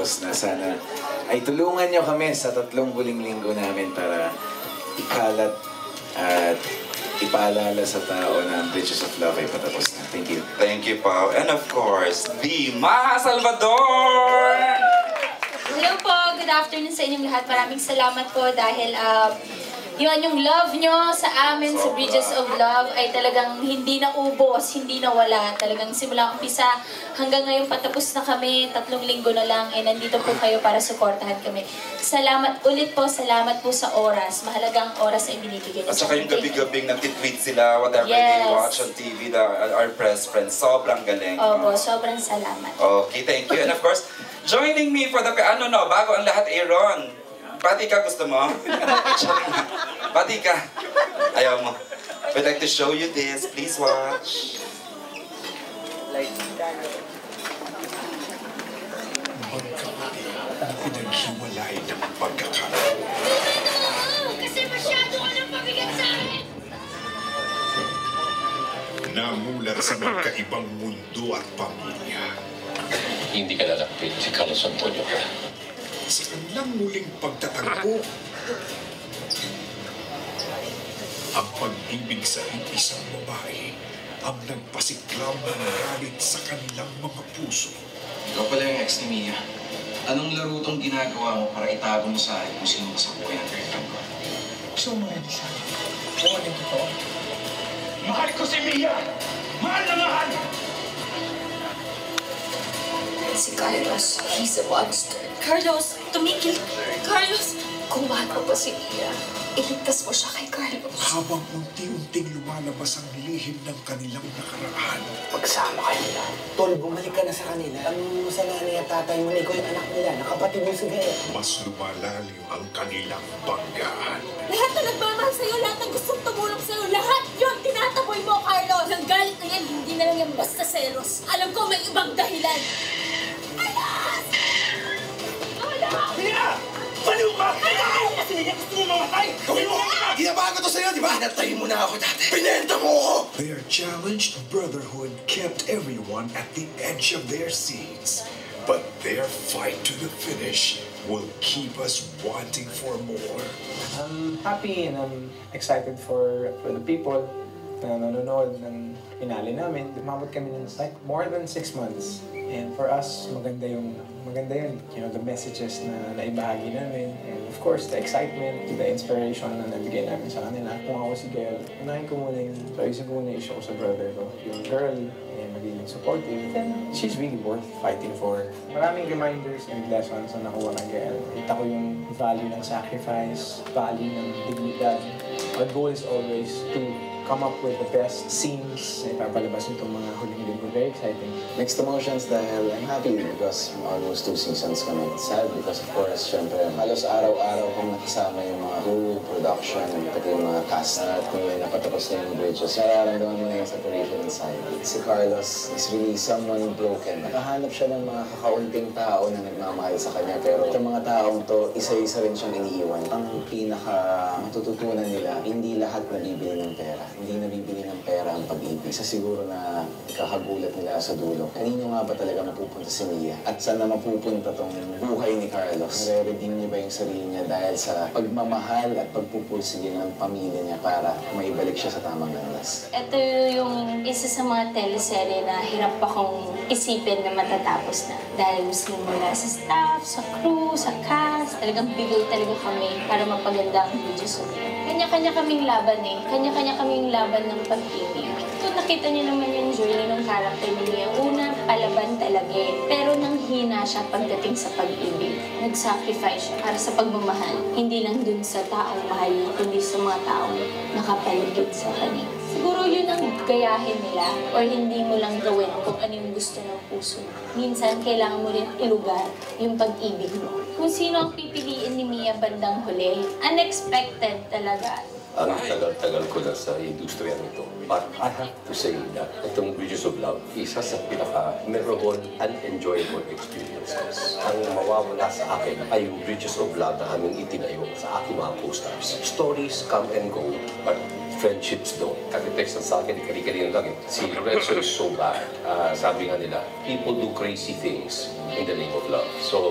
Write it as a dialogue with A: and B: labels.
A: patapos na. Sana ay tulungan nyo kami sa 3 huling linggo namin para ikalat at ipaalala sa tao na ang Bridges of Love ay patapos na. Thank you.
B: Thank you, Pao. And of course, the Maja Salvador!
C: Hello po, good afternoon sa inyong lahat. Maraming salamat po dahil yung love nyo sa amin, sa Bridges of Love, ay talagang hindi naubos, hindi nawala. Talagang simula umpisa hanggang ngayon patapos na kami, 3 linggo na lang, ay nandito po kayo para suportahan kami. Salamat ulit po, salamat po sa oras. Mahalagang oras ay binibigyan nyo.
B: At saka yung gabi-gabing nagtitweet sila, whatever they watch on TV, our press friends, sobrang galing.
C: Opo, sobrang salamat.
B: Okay, thank you. And of course, joining me for the, bago ang lahat, Aaron. Pati ka, gusto mo? Pati ka. Ayaw mo. We'd like to show you this. Please watch.
D: Magkapatid ang pinaghiwalay ng pagkakataon.
E: Kasi masyado ka nang pabigat sa akin!
D: Namulat sa magkaibang mundo at pamilya.
F: Hindi ka lalapit si Carlos Antonio ka.
D: Sa kanilang muling pagtatagpo, ang pag-ibig sa isang babae ang nagpasiklam ng galit sa kanilang mga puso.
G: Ikaw pala yung ex ni Mia. Anong laro tong ginagawa mo para itago mo sa akin kung sino kasabuhay ng girlfriend ko?
H: Gusto mo rin siya. Oo, din ko.
D: Mahal ko si Mia! Mahal na mahal!
E: Si Carlos, he's a monster.
C: Carlos, tumigil! Carlos!
E: Kung mahal ko pa si Mia, iligtas mo siya kay Carlos.
D: Habang unti-unting lumalabas ang lihim ng kanilang nakaraan.
H: Magsama kayo na. Tol, bumalik ka na sa kanila. Tanungin mo sa nanay at tatay mo na ikaw yung anak nila. Nakapatid mo si Gaya.
D: Mas lumalalim ang kanilang banggaan.
E: Lahat na nagmamahal sa'yo, lahat ng gustong tumulong sa'yo, lahat yun tinataboy mo, Carlos! Ang galit na yan, hindi na lang yan basta selos. Alam ko may ibang dahilan. Alas! Alas!
D: Mia! Baliw ka! Kasi hindi gusto mo mamatay! Gawin mo! Ginabago to sa'yo, di ba? Pinatay mo na ako dati! Pinenta mo ako! Their challenged brotherhood kept everyone at the edge of their seats. But their fight to the finish will keep us wanting for more.
I: I'm happy and I'm excited for the people na nanonood ng finale namin. Umabot kami ng like more than 6 months. And for us, maganda yun. You know, the messages na naibahagi namin. And of course, the excitement, the inspiration na nabigay namin sa kanila. Kung ako si Gael, unahin ko muna yung, ayusin ko muna i-show sa brother ko. Yung girl, magiging supportive. Then, she's really worth fighting for. Maraming reminders and lessons na nakuha ng Gael. Kita ko yung value ng sacrifice, value ng dignidad. Our goal is always to come up with the best scenes na ipapalabas nitong mga huling linggo. Very exciting.
J: Mixed emotions dahil I'm happy because almost 2 seasons kami. Sad because of course, syempre, halos araw-araw kong nakasama yung mga crew, production, pati yung mga cast. At kung yun, napatapos na yung Bridges, nararamdaman mo na yung separation inside. Si Carlos is really someone broken. Nakahanap siya ng mga kakaunting tao na nagmamahal sa kanya. Pero sa mga taong to, isa-isa rin siyang iniiwan. Ang pinaka matututunan nila, hindi lahat nabibili ng pera. Hindi nabibili ng pera ang pag-ibig. Isa siguro na ikakagulat nila sa dulo. Kanino nga ba talaga mapupunta si Mia? At saan na mapupunta tong buhay ni Carlos? Nare-redeem niya ba yung sarili niya dahil sa pagmamahal at pagpupursige ng pamilya niya para maibalik siya sa tamang landas?
C: Ito yung isa sa mga teleserye na hirap akong isipin na matatapos na. Dahil gusto mula sa staff, sa crew, sa cast, talagang bigay talaga kami para mapaganda ang Bridges of Love. Kanya-kanya kaming laban eh. Kanya-kanya kaming laban ng pag-ibig. So nakita niyo naman yung journey ng character ni Mia. Una, palaban talaga eh. Pero nang hina siya pagdating sa pag-ibig. Nag-sacrifice siya para sa pagmamahal. Hindi lang dun sa taong mahal niya, kundi sa mga taong nakapaligid sa kanya. Siguro yun ang gayahin nila or hindi mo lang gawin kung ano yung gusto ng puso. Minsan, kailangan mo rin ilugar yung pag-ibig mo. Kung sino ang pipiliin ni Mia bandang huli, unexpected talaga.
F: Ang tagal-tagal ko na sa industriya nito. But I have to say that itong Bridges of Love, isa sa pinaka-memorable and enjoyable experiences. Ang mawawala sa akin ay yung Bridges of Love na aming itinayo sa aking mga co-stars. Stories come and go, but friendships don't. Nag-text sa akin, kali-kali lang eh. Si Lorenzo is so bad. Sabi nga nila, people do crazy things in the name of love. So,